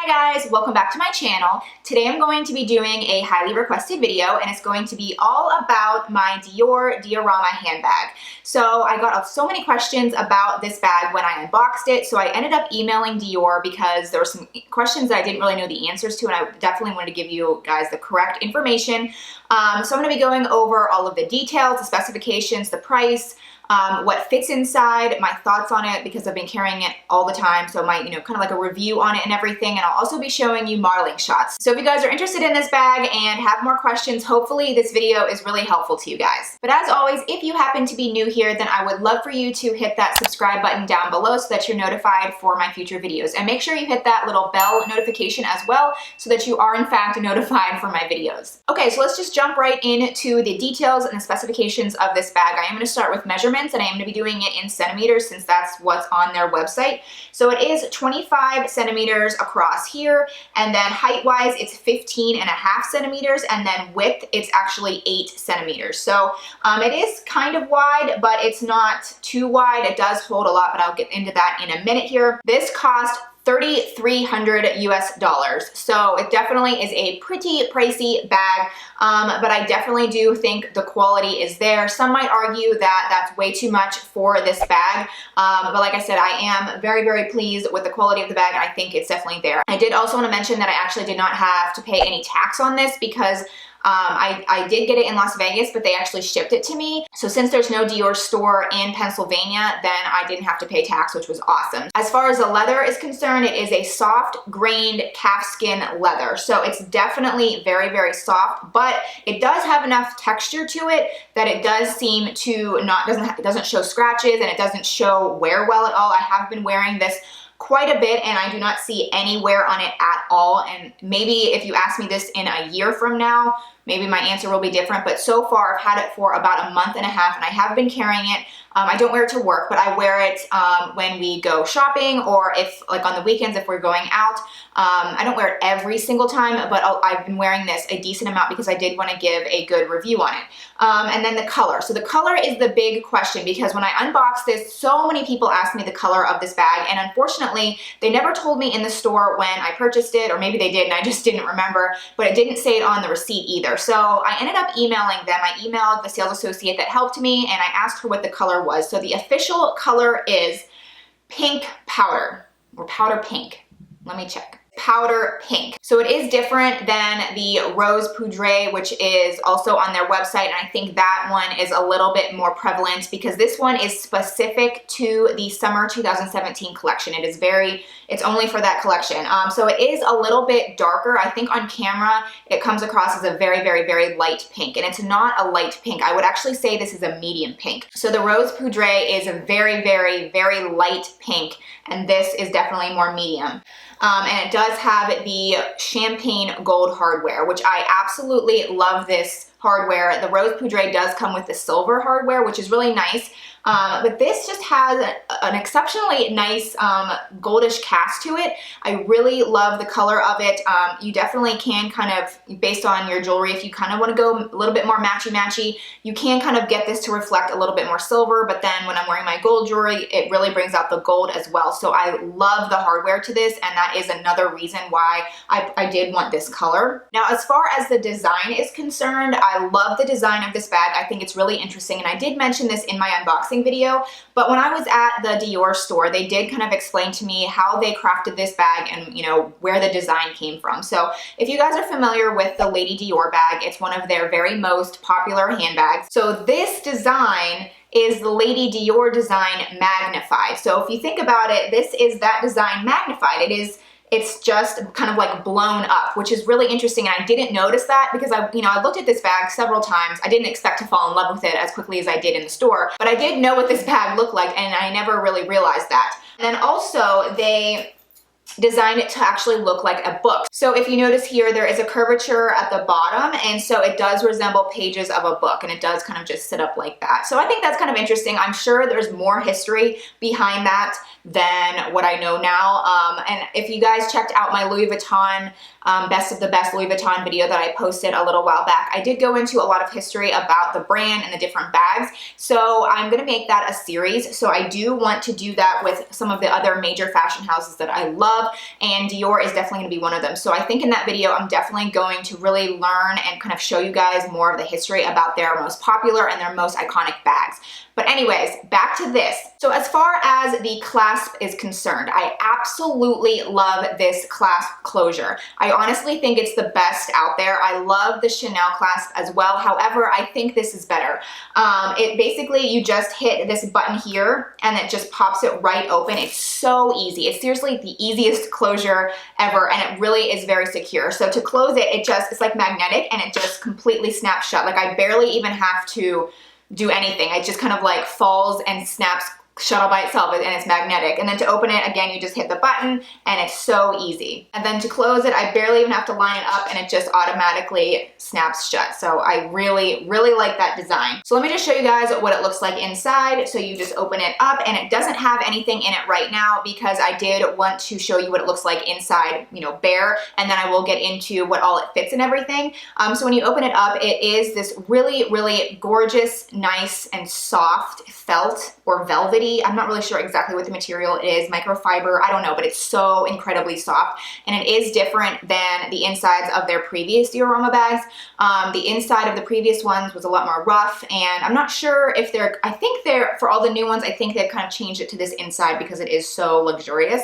Hi guys, welcome back to my channel. Today I'm going to be doing a highly requested video and it's going to be all about my Dior Diorama handbag. So I got so many questions about this bag when I unboxed it, so I ended up emailing Dior because there were some questions that I didn't really know the answers to and I definitely wanted to give you guys the correct information. So I'm going to be going over all of the details, the specifications, the price, what fits inside, my thoughts on it because I've been carrying it all the time, so my, kind of like a review on it and everything, and I'll also be showing you modeling shots. So if you guys are interested in this bag and have more questions, hopefully this video is really helpful to you guys. But as always, if you happen to be new here, then I would love for you to hit that subscribe button down below so that you're notified for my future videos. And make sure you hit that little bell notification as well so that you are in fact notified for my videos. Okay, so let's just jump right into the details and the specifications of this bag. I am going to start with measurements, and I am going to be doing it in centimeters since that's what's on their website. So it is 25 centimeters across here, and then height-wise it's 15.5 centimeters, and then width it's actually 8 centimeters. So it is kind of wide, but it's not too wide. It does hold a lot, but I'll get into that in a minute here. This cost $3,300 US. So it definitely is a pretty pricey bag, but I definitely do think the quality is there. Some might argue that that's way too much for this bag, but like I said, I am very, very pleased with the quality of the bag, and I think it's definitely there. I did also want to mention that I actually did not have to pay any tax on this because I did get it in Las Vegas, but they actually shipped it to me. So since there's no Dior store in Pennsylvania, then I didn't have to pay tax, which was awesome. As far as the leather is concerned, it is a soft grained calfskin leather. So it's definitely very, very soft, but it does have enough texture to it that it does seem to it doesn't show scratches and it doesn't show wear well at all. I have been wearing this quite a bit and I do not see any wear on it at all, and maybe if you ask me this in a year from now, maybe my answer will be different, but so far I've had it for about a month and a half and I have been carrying it. I don't wear it to work, but I wear it when we go shopping or if like on the weekends if we're going out. I don't wear it every single time, but I've been wearing this a decent amount because I did want to give a good review on it. And then the color. So the color is the big question because when I unboxed this, so many people asked me the color of this bag, and unfortunately they never told me in the store when I purchased it, or maybe they did and I just didn't remember, but it didn't say it on the receipt either. So I ended up emailing them. I emailed the sales associate that helped me and I asked her what the color was. So the official color is pink powder, or powder pink. Let me check. Powder pink. So it is different than the rose poudre, which is also on their website, and I think that one is a little bit more prevalent because this one is specific to the summer 2017 collection. It's only for that collection. So it is a little bit darker. I think on camera it comes across as a very, very, very light pink, and it's not a light pink. I would actually say this is a medium pink. So the rose poudre is a very, very, very light pink, and this is definitely more medium. And it does have the champagne gold hardware, which I absolutely love this hardware. The rose poudre does come with the silver hardware, which is really nice. But this just has an exceptionally nice goldish cast to it. I really love the color of it. You definitely can kind of, based on your jewelry, if you kind of want to go a little bit more matchy-matchy, you can kind of get this to reflect a little bit more silver, but then when I'm wearing my gold jewelry, it really brings out the gold as well. So I love the hardware to this, and that is another reason why I did want this color. Now, as far as the design is concerned, I love the design of this bag. I think it's really interesting, and I did mention this in my unboxing video, but when I was at the Dior store, they did kind of explain to me how they crafted this bag and where the design came from. So if you guys are familiar with the Lady Dior bag, it's one of their very most popular handbags. So this design is the Lady Dior design magnified. So if you think about it, this is that design magnified. It's just kind of like blown up, which is really interesting. And I didn't notice that because I looked at this bag several times. I didn't expect to fall in love with it as quickly as I did in the store, but I did know what this bag looked like and I never really realized that. And then also they designed it to actually look like a book. So if you notice here, there is a curvature at the bottom, and so it does resemble pages of a book, and it does kind of just sit up like that. So I think that's kind of interesting. I'm sure there's more history behind that than what I know now. And if you guys checked out my Louis Vuitton best of the best Louis Vuitton video that I posted a little while back, I did go into a lot of history about the brand and the different bags. So I'm going to make that a series. So I do want to do that with some of the other major fashion houses that I love. love, and Dior is definitely gonna be one of them. So I think in that video, I'm definitely going to really learn and kind of show you guys more of the history about their most popular and their most iconic bags. But anyways, back to this. So as far as the clasp is concerned, I absolutely love this clasp closure. I honestly think it's the best out there. I love the Chanel clasp as well. However, I think this is better. It basically, you just hit this button here and it just pops it right open. It's so easy. It's seriously the easiest closure ever, and it really is very secure. So to close it, it's like magnetic, and it just completely snaps shut. Like I barely even have to do anything. It just kind of like falls and snaps shut all by itself, and it's magnetic. And then to open it, again, you just hit the button and it's so easy. And then to close it, I barely even have to line it up and it just automatically snaps shut. So I really, really like that design. So let me just show you guys what it looks like inside. So you just open it up, and it doesn't have anything in it right now because I did want to show you what it looks like inside, you know, bare, and then I will get into what all it fits and everything. So when you open it up, it is this really, really gorgeous, nice and soft felt or velvety. I'm not really sure exactly what the material is, microfiber, I don't know, but it's so incredibly soft, and it is different than the insides of their previous diorama bags. The inside of the previous ones was a lot more rough, and I'm not sure if I think for all the new ones, I think they've kind of changed it to this inside because it is so luxurious.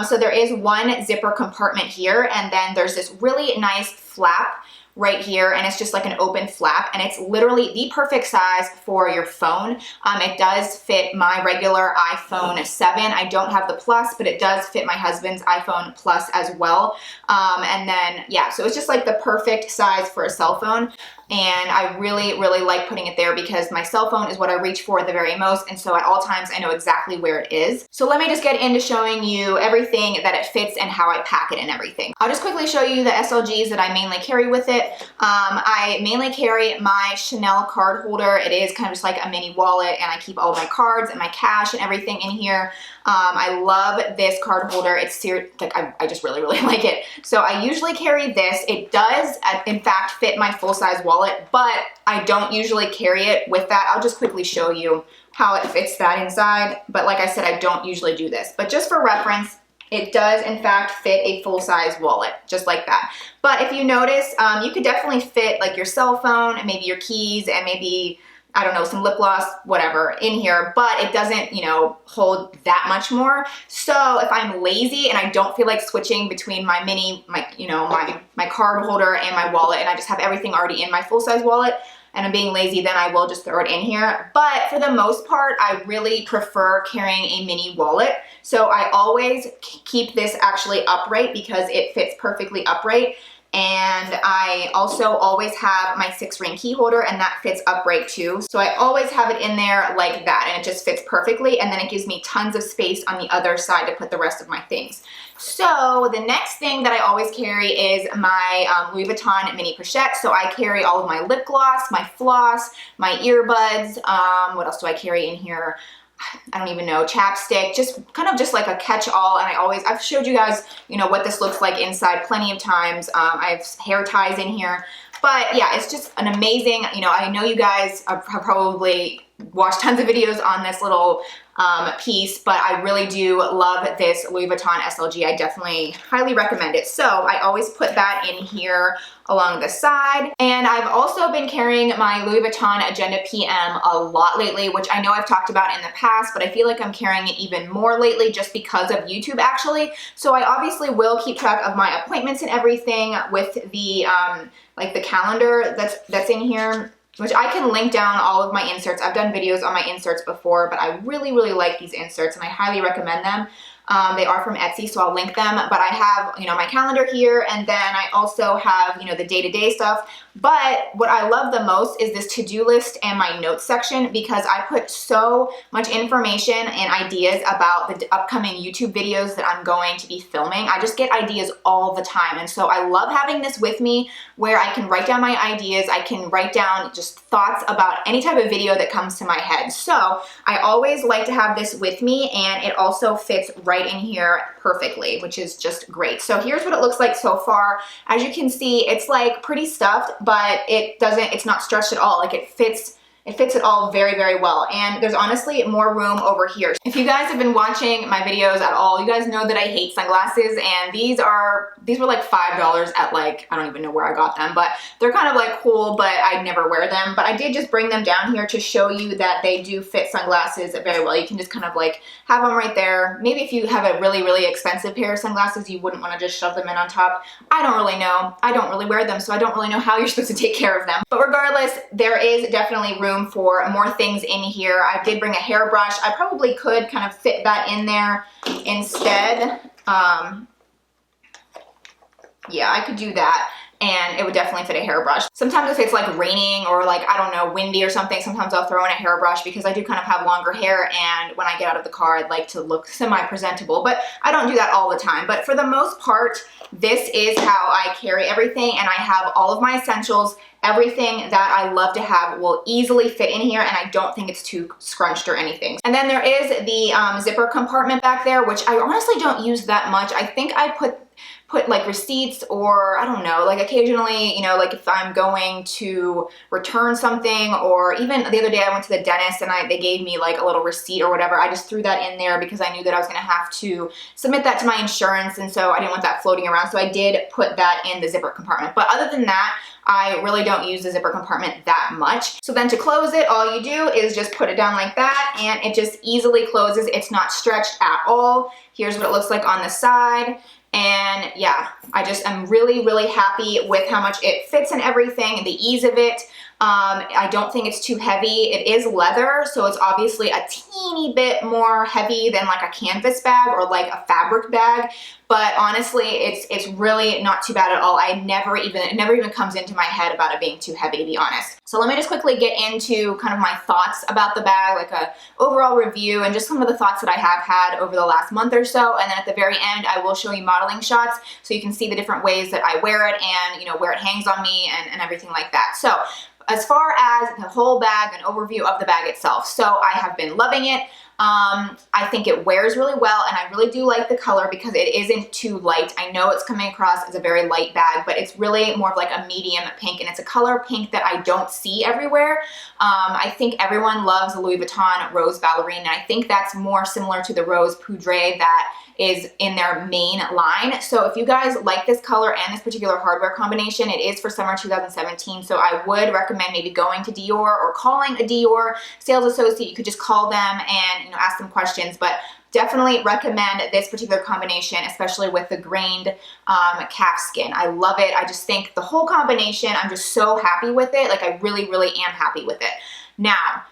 So there is one zipper compartment here, and then there's this really nice flap right here, and it's just like an open flap, and it's literally the perfect size for your phone. It does fit my regular iPhone 7. I don't have the Plus, but it does fit my husband's iPhone Plus as well. And then, yeah, so it's just like the perfect size for a cell phone. And I really, really like putting it there because my cell phone is what I reach for the very most, and so at all times I know exactly where it is. So let me just get into showing you everything that it fits and how I pack it and everything. I'll just quickly show you the SLGs that I mainly carry with it. I mainly carry my Chanel card holder. It is kind of just like a mini wallet, and I keep all my cards and my cash and everything in here. I love this card holder. It's like I just really, really like it. So I usually carry this. It does, in fact, fit my full-size wallet, but I don't usually carry it with that. I'll just quickly show you how it fits that inside. But like I said, I don't usually do this. But just for reference, it does, in fact, fit a full-size wallet, just like that. But if you notice, you could definitely fit like your cell phone and maybe your keys and maybe, I don't know, some lip gloss, whatever, in here, but it doesn't, you know, hold that much more. So if I'm lazy and I don't feel like switching between my my card holder and my wallet, and I just have everything already in my full-size wallet, and I'm being lazy, then I will just throw it in here. But for the most part, I really prefer carrying a mini wallet. So I always keep this actually upright because it fits perfectly upright. And I also always have my 6-ring key holder, and that fits upright too. So I always have it in there like that, and it just fits perfectly, and then it gives me tons of space on the other side to put the rest of my things. So the next thing that I always carry is my Louis Vuitton mini pochette. So I carry all of my lip gloss, my floss, my earbuds. What else do I carry in here? I don't even know, chapstick, just kind of just like a catch-all. And I've showed you guys, you know, what this looks like inside plenty of times. I have hair ties in here, but yeah, it's just an amazing, you know, I know you guys have probably watched tons of videos on this little piece, but I really do love this Louis Vuitton SLG. I definitely highly recommend it. So I always put that in here along the side. And I've also been carrying my Louis Vuitton Agenda PM a lot lately, which I know I've talked about in the past, but I feel like I'm carrying it even more lately just because of YouTube actually. So I obviously will keep track of my appointments and everything with the like the calendar that's in here, which I can link down all of my inserts. I've done videos on my inserts before, but I really, really like these inserts and I highly recommend them. They are from Etsy, so I'll link them, but I have, you know, my calendar here, and then I also have, you know, the day-to-day stuff. But what I love the most is this to-do list and my notes section, because I put so much information and ideas about the upcoming YouTube videos that I'm going to be filming. I just get ideas all the time, and so I love having this with me where I can write down my ideas. I can write down just thoughts about any type of video that comes to my head. So I always like to have this with me, and it also fits right in here perfectly, which is just great. So here's what it looks like so far. As you can see, it's like pretty stuffed, but it's not stretched at all. Like it fits It fits it all very, very well. And there's honestly more room over here. If you guys have been watching my videos at all, you guys know that I hate sunglasses, and these were like $5 at like, I don't even know where I got them, but they're kind of like cool, but I never wear them. But I did just bring them down here to show you that they do fit sunglasses very well. You can just kind of like have them right there. Maybe if you have a really, really expensive pair of sunglasses, you wouldn't want to just shove them in on top. I don't really know. I don't really wear them, so I don't really know how you're supposed to take care of them. But regardless, there is definitely room for more things in here. I did bring a hairbrush. I probably could kind of fit that in there instead. Yeah, I could do that, and it would definitely fit a hairbrush. Sometimes if it's like raining or like, I don't know, windy or something, sometimes I'll throw in a hairbrush because I do kind of have longer hair, and when I get out of the car, I'd like to look semi-presentable, but I don't do that all the time. But for the most part, this is how I carry everything, and I have all of my essentials. Everything that I love to have will easily fit in here, and I don't think it's too scrunched or anything. And then there is the zipper compartment back there, which I honestly don't use that much. I think I put like receipts, or I don't know, like occasionally, you know, like if I'm going to return something, or even the other day I went to the dentist and they gave me like a little receipt or whatever. I just threw that in there because I knew that I was gonna have to submit that to my insurance, and so I didn't want that floating around, so I did put that in the zipper compartment. But other than that, I really don't use the zipper compartment that much. So then to close it, all you do is just put it down like that, and it just easily closes. It's not stretched at all. Here's what it looks like on the side. And yeah, I just am really, really happy with how much it fits and everything, the ease of it. I don't think it's too heavy. It is leather, so it's obviously a teeny bit more heavy than like a canvas bag or like a fabric bag. But honestly, it's really not too bad at all. It never even comes into my head about it being too heavy, to be honest. So let me just quickly get into kind of my thoughts about the bag, like a overall review, and just some of the thoughts that I have had over the last month or so. And then at the very end, I will show you modeling shots so you can see the different ways that I wear it, and you know, where it hangs on me and everything like that. So as far as the whole bag, an overview of the bag itself. So I have been loving it. I think it wears really well, and I really do like the color because it isn't too light. I know it's coming across as a very light bag, but it's really more of like a medium pink, and it's a color pink that I don't see everywhere. I think everyone loves the Louis Vuitton Rose Ballerine, and I think that's more similar to the Rose Poudre that is in their main line. So if you guys like this color and this particular hardware combination, it is for summer 2017. So I would recommend maybe going to Dior or calling a Dior sales associate. You could just call them and, you know, ask them questions, but definitely recommend this particular combination, especially with the grained calf skin. I love it. I just think the whole combination, I'm just so happy with it. Like, I really, really am happy with it. Now,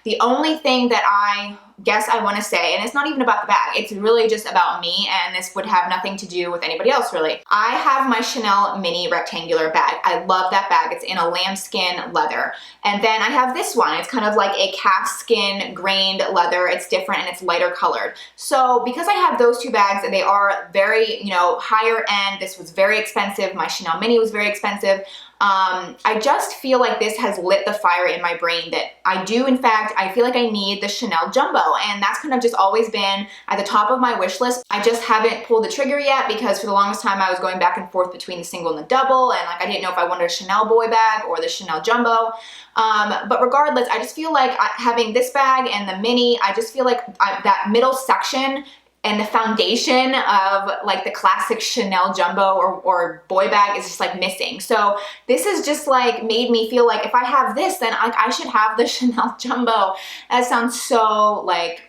the only thing that I guess I want to say, and it's not even about the bag, it's really just about me, and this would have nothing to do with anybody else really. I have my Chanel mini rectangular bag. I love that bag. It's in a lambskin leather. And then I have this one. It's kind of like a calfskin grained leather. It's different and it's lighter colored. So because I have those two bags and they are very, you know, higher end, this was very expensive. My Chanel mini was very expensive. I just feel like this has lit the fire in my brain that I do, in fact, I feel like I need the Chanel Jumbo, and that's kind of just always been at the top of my wish list. I just haven't pulled the trigger yet because for the longest time I was going back and forth between the single and the double, and like I didn't know if I wanted a Chanel boy bag or the Chanel Jumbo. But regardless, I just feel like having this bag and the mini, I just feel like that middle section and the foundation of like the classic Chanel Jumbo or boy bag is just like missing. So this has just like made me feel like if I have this, then I should have the Chanel Jumbo. That sounds so like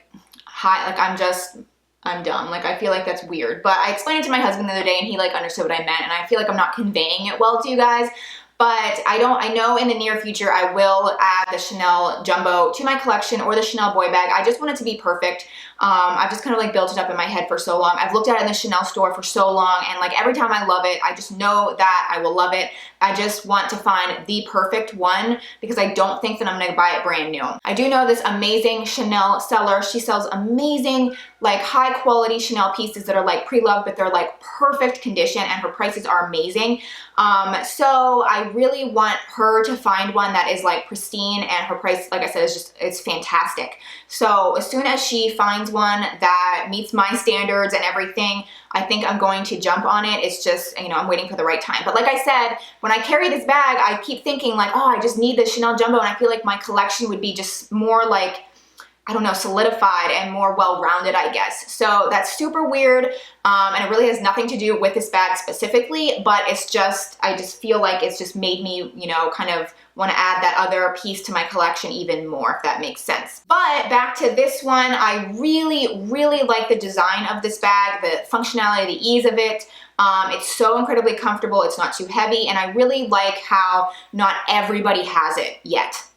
high, like I'm dumb. Like, I feel like that's weird. But I explained it to my husband the other day and he like understood what I meant, and I feel like I'm not conveying it well to you guys. But I know in the near future I will add the Chanel Jumbo to my collection, or the Chanel boy bag. I just want it to be perfect. I've just kind of like built it up in my head for so long. I've looked at it in the Chanel store for so long, and like every time I love it, I just know that I will love it. I just want to find the perfect one because I don't think that I'm gonna buy it brand new. I do know this amazing Chanel seller. She sells amazing, like high quality Chanel pieces that are like pre-loved, but they're like perfect condition, and her prices are amazing. So I I really want her to find one that is like pristine, and her price, like I said, is just, it's fantastic. So as soon as she finds one that meets my standards and everything, I think I'm going to jump on it. It's just, you know, I'm waiting for the right time. But like I said, when I carry this bag, I keep thinking like, oh, I just need this Chanel Jumbo, and I feel like my collection would be just more like, I don't know, solidified and more well-rounded, I guess. So that's super weird, and it really has nothing to do with this bag specifically, but it's just, I just feel like it's just made me, you know, kind of want to add that other piece to my collection even more, if that makes sense. But back to this one, I really, really like the design of this bag, the functionality, the ease of it. It's so incredibly comfortable, it's not too heavy, and I really like how not everybody has it yet.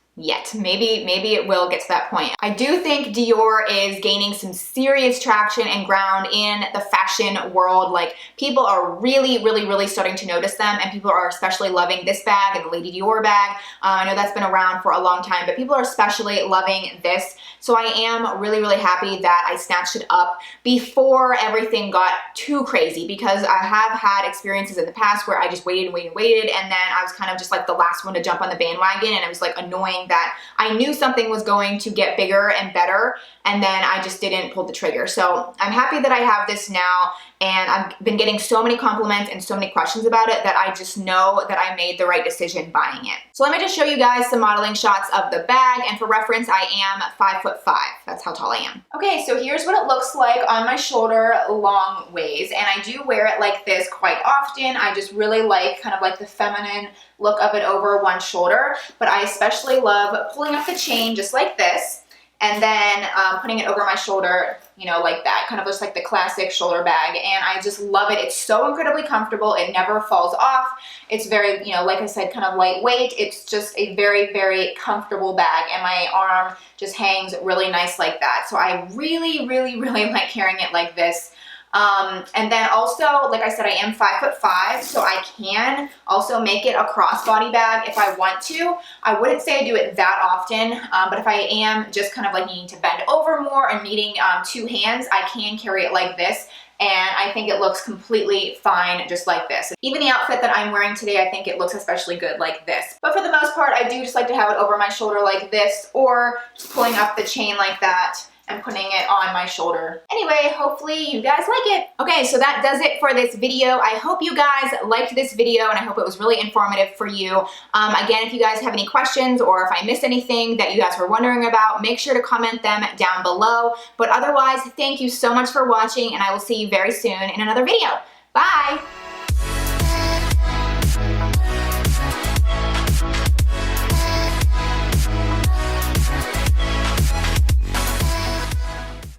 Maybe it will get to that point. I do think Dior is gaining some serious traction and ground in the fashion world. Like, people are really, really, really starting to notice them, and people are especially loving this bag and the Lady Dior bag. I know that's been around for a long time, but people are especially loving this. So I am really, really happy that I snatched it up before everything got too crazy, because I have had experiences in the past where I just waited, and then I was kind of just like the last one to jump on the bandwagon, and it was like annoying that I knew something was going to get bigger and better, and then I just didn't pull the trigger. So I'm happy that I have this now, and I've been getting so many compliments and so many questions about it that I just know that I made the right decision buying it. So let me just show you guys some modeling shots of the bag, and for reference, I am 5'5". That's how tall I am. Okay, so here's what it looks like on my shoulder long ways, and I do wear it like this quite often. I just really like kind of like the feminine look of it over one shoulder, but I especially love pulling up the chain just like this, and then putting it over my shoulder, you know, like that. Kind of looks like the classic shoulder bag, and I just love it. It's so incredibly comfortable. It never falls off. It's very, you know, like I said, kind of lightweight. It's just a very, very comfortable bag, and my arm just hangs really nice like that. So I really, really, really like carrying it like this. And then also, like I said, I am 5'5", so I can also make it a crossbody bag if I want to. I wouldn't say I do it that often, but if I am just kind of like needing to bend over more and needing two hands, I can carry it like this. And I think it looks completely fine just like this. Even the outfit that I'm wearing today, I think it looks especially good like this. But for the most part, I do just like to have it over my shoulder like this, or just pulling up the chain like that and putting it on my shoulder. Anyway, hopefully you guys like it. Okay, so that does it for this video. I hope you guys liked this video, and I hope it was really informative for you. Again, if you guys have any questions, or if I missed anything that you guys were wondering about, make sure to comment them down below. But otherwise, thank you so much for watching, and I will see you very soon in another video. Bye!